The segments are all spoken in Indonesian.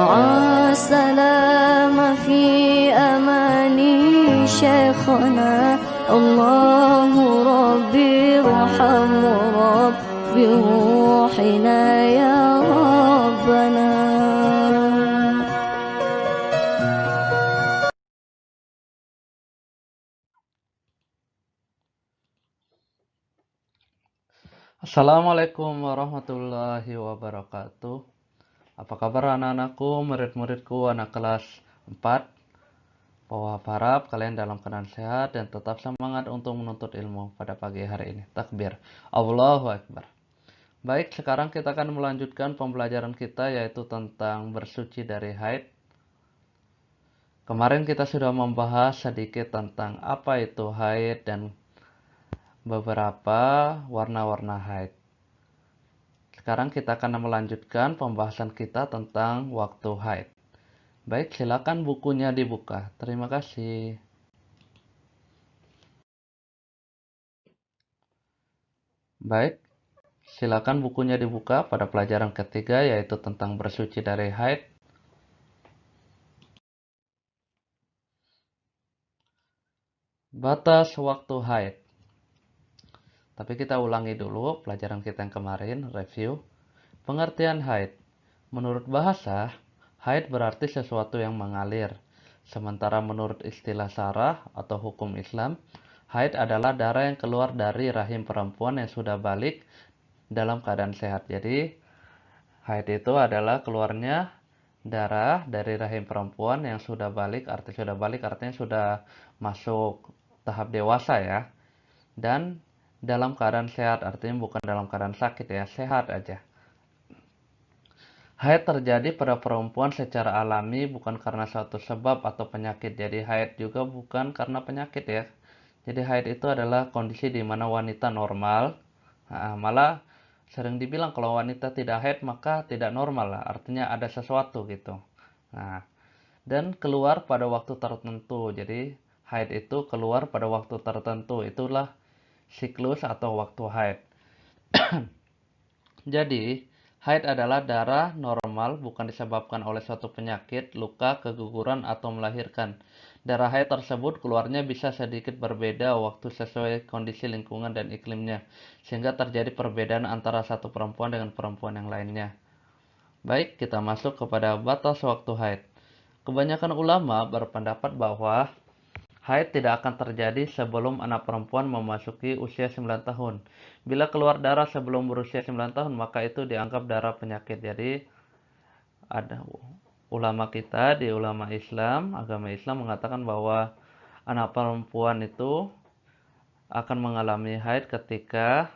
مع السلامة في أماني شيخنا الله ربي ارحم ربي روحنا يا ربنا. Assalamualaikum warahmatullahi wabarakatuh. Apa kabar anak-anakku, murid-muridku, anak kelas 4? Bahwa harap kalian dalam keadaan sehat dan tetap semangat untuk menuntut ilmu pada pagi hari ini. Takbir. Allahu Akbar. Baik, sekarang kita akan melanjutkan pembelajaran kita yaitu tentang bersuci dari haid. Kemarin kita sudah membahas sedikit tentang apa itu haid dan beberapa warna-warna haid. Sekarang kita akan melanjutkan pembahasan kita tentang waktu haid. Baik, silakan bukunya dibuka. Terima kasih. Baik, silakan bukunya dibuka pada pelajaran ketiga yaitu tentang bersuci dari haid. Batas waktu haid. Tapi kita ulangi dulu pelajaran kita yang kemarin, review. Pengertian haid. Menurut bahasa, haid berarti sesuatu yang mengalir. Sementara menurut istilah syarah atau hukum Islam, haid adalah darah yang keluar dari rahim perempuan yang sudah balik dalam keadaan sehat. Jadi, haid itu adalah keluarnya darah dari rahim perempuan yang sudah balik. Sudah balik artinya sudah masuk tahap dewasa ya. Dan dalam keadaan sehat artinya bukan dalam keadaan sakit ya, sehat aja. Haid terjadi pada perempuan secara alami bukan karena suatu sebab atau penyakit. Jadi haid juga bukan karena penyakit ya. Jadi haid itu adalah kondisi di mana wanita normal. Malah sering dibilang kalau wanita tidak haid maka tidak normal lah. Artinya ada sesuatu gitu. Nah, dan keluar pada waktu tertentu. Jadi haid itu keluar pada waktu tertentu. Itulah siklus atau waktu haid. Jadi, haid adalah darah normal bukan disebabkan oleh suatu penyakit, luka, keguguran, atau melahirkan. Darah haid tersebut keluarnya bisa sedikit berbeda waktu sesuai kondisi lingkungan dan iklimnya, sehingga terjadi perbedaan antara satu perempuan dengan perempuan yang lainnya. Baik, kita masuk kepada batas waktu haid. Kebanyakan ulama berpendapat bahwa haid tidak akan terjadi sebelum anak perempuan memasuki usia 9 tahun. Bila keluar darah sebelum berusia 9 tahun, maka itu dianggap darah penyakit. Jadi, ada ulama kita di ulama Islam, agama Islam mengatakan bahwa anak perempuan itu akan mengalami haid ketika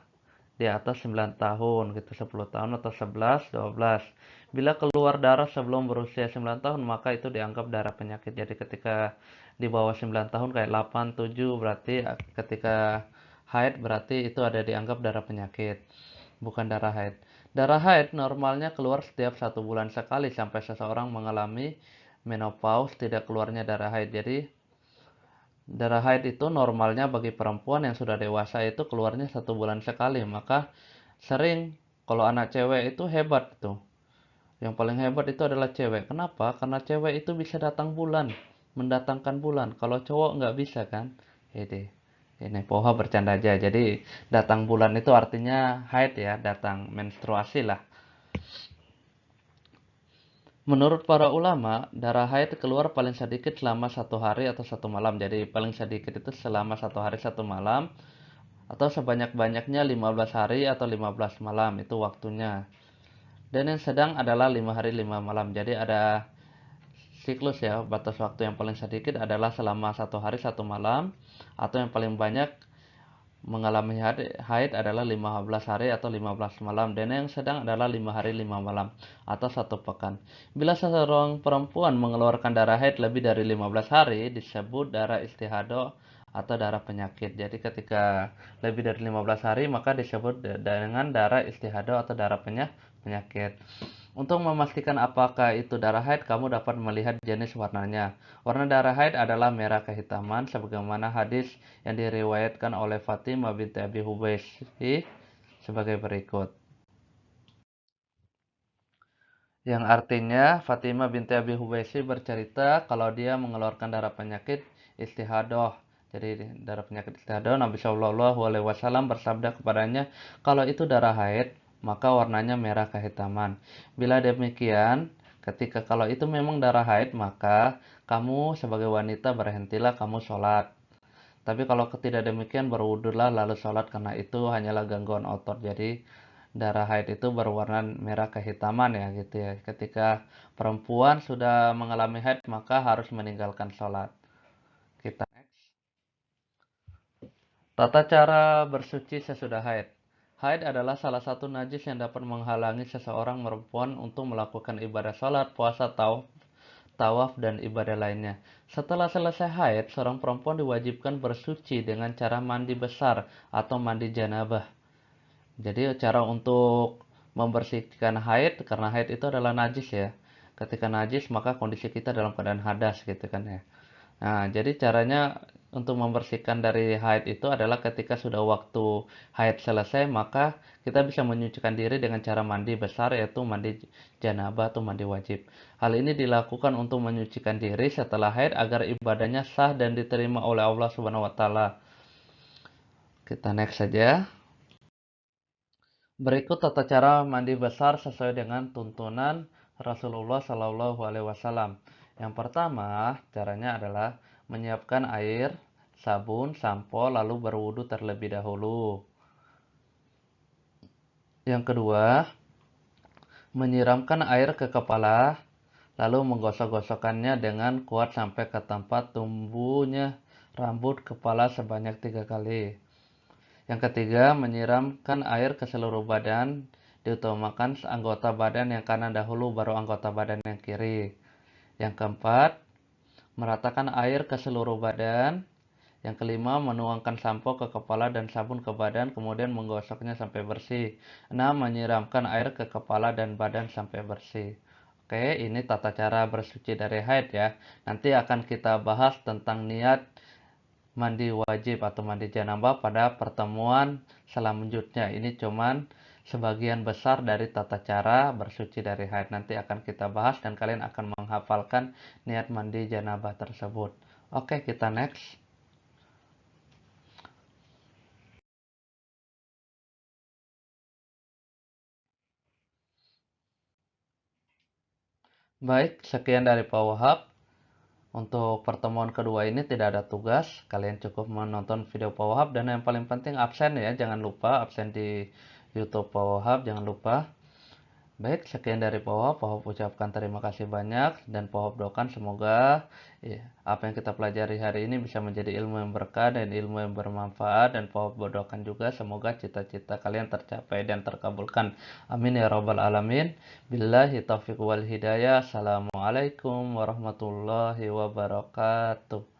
di atas 9 tahun, gitu 10 tahun atau 11, 12. Bila keluar darah sebelum berusia 9 tahun, maka itu dianggap darah penyakit. Jadi ketika di bawah 9 tahun kayak 8, 7 berarti ketika haid berarti itu ada dianggap darah penyakit, bukan darah haid. Darah haid normalnya keluar setiap 1 bulan sekali sampai seseorang mengalami menopause tidak keluarnya darah haid. Jadi darah haid itu normalnya bagi perempuan yang sudah dewasa itu keluarnya 1 bulan sekali. Maka sering kalau anak cewek itu hebat tuh. Yang paling hebat itu adalah cewek. Kenapa? Karena cewek itu bisa datang bulan, mendatangkan bulan. Kalau cowok nggak bisa kan? Ini poha bercanda aja. Jadi datang bulan itu artinya haid ya, datang menstruasi lah. Menurut para ulama, darah haid keluar paling sedikit selama 1 hari atau 1 malam. Jadi paling sedikit itu selama 1 hari 1 malam atau sebanyak-banyaknya 15 hari atau 15 malam itu waktunya. Dan yang sedang adalah 5 hari 5 malam. Jadi ada siklus ya, batas waktu yang paling sedikit adalah selama 1 hari 1 malam atau yang paling banyak mengalami haid adalah 15 hari atau 15 malam dan yang sedang adalah 5 hari 5 malam atau 1 pekan. Bila seorang perempuan mengeluarkan darah haid lebih dari 15 hari disebut darah istihadah atau darah penyakit. Jadi ketika lebih dari 15 hari maka disebut dengan darah istihadah atau darah penyakit. Untuk memastikan apakah itu darah haid, kamu dapat melihat jenis warnanya. Warna darah haid adalah merah kehitaman, sebagaimana hadis yang diriwayatkan oleh Fatimah binti Abi Hubaisy sebagai berikut. Yang artinya Fatimah binti Abi Hubaisi bercerita kalau dia mengeluarkan darah penyakit istihadah. Jadi darah penyakit istihadah, Nabi Shallallahu Alaihi Wasallam bersabda kepadanya, kalau itu darah haid, maka warnanya merah kehitaman. Bila demikian, kalau itu memang darah haid, maka kamu sebagai wanita berhentilah kamu sholat. Tapi kalau tidak demikian berwudulah lalu sholat karena itu hanyalah gangguan otot. Jadi darah haid itu berwarna merah kehitaman ya gitu ya. Ketika perempuan sudah mengalami haid maka harus meninggalkan sholat. Kita next. Tata cara bersuci sesudah haid. Haid adalah salah satu najis yang dapat menghalangi seseorang perempuan untuk melakukan ibadah sholat, puasa, tawaf, dan ibadah lainnya. Setelah selesai haid, seorang perempuan diwajibkan bersuci dengan cara mandi besar atau mandi janabah. Jadi cara untuk membersihkan haid, karena haid itu adalah najis ya. Ketika najis maka kondisi kita dalam keadaan hadas gitu kan ya. Nah, jadi caranya untuk membersihkan dari haid itu adalah ketika sudah waktu haid selesai, maka kita bisa menyucikan diri dengan cara mandi besar, yaitu mandi janabah atau mandi wajib. Hal ini dilakukan untuk menyucikan diri setelah haid agar ibadahnya sah dan diterima oleh Allah Subhanahu wa taala. Kita next saja. Berikut tata cara mandi besar sesuai dengan tuntunan Rasulullah Shallallahu Alaihi Wasallam. Yang pertama, caranya adalah menyiapkan air, sabun, sampo, lalu berwudu terlebih dahulu. Yang kedua, menyiramkan air ke kepala, lalu menggosok-gosokkannya dengan kuat sampai ke tempat tumbuhnya rambut kepala sebanyak 3 kali. Yang ketiga, menyiramkan air ke seluruh badan, diutamakan anggota badan yang kanan dahulu, baru anggota badan yang kiri. Yang keempat, meratakan air ke seluruh badan. Yang kelima, menuangkan sampo ke kepala dan sabun ke badan, kemudian menggosoknya sampai bersih. 6. Menyiramkan air ke kepala dan badan sampai bersih. Oke, ini tata cara bersuci dari haid ya. Nanti akan kita bahas tentang niat mandi wajib atau mandi janabah pada pertemuan selanjutnya. Ini cuman sebagian besar dari tata cara bersuci dari haid. Nanti akan kita bahas dan kalian akan menghafalkan niat mandi janabah tersebut. Oke, kita next. Baik, sekian dari Pak Wahab. Untuk pertemuan kedua ini tidak ada tugas. Kalian cukup menonton video Pak Wahab dan yang paling penting absen ya. Jangan lupa absen di YouTube Pak Wahab, jangan lupa. Baik, sekian dari Pak Wahab. Pak Wahab ucapkan terima kasih banyak dan Pak Wahab doakan semoga ya, apa yang kita pelajari hari ini bisa menjadi ilmu yang berkah dan ilmu yang bermanfaat, dan Pak Wahab berdoakan juga semoga cita-cita kalian tercapai dan terkabulkan. Amin ya rabbal alamin. Billahi taufiq wal hidayah. Assalamualaikum warahmatullahi wabarakatuh.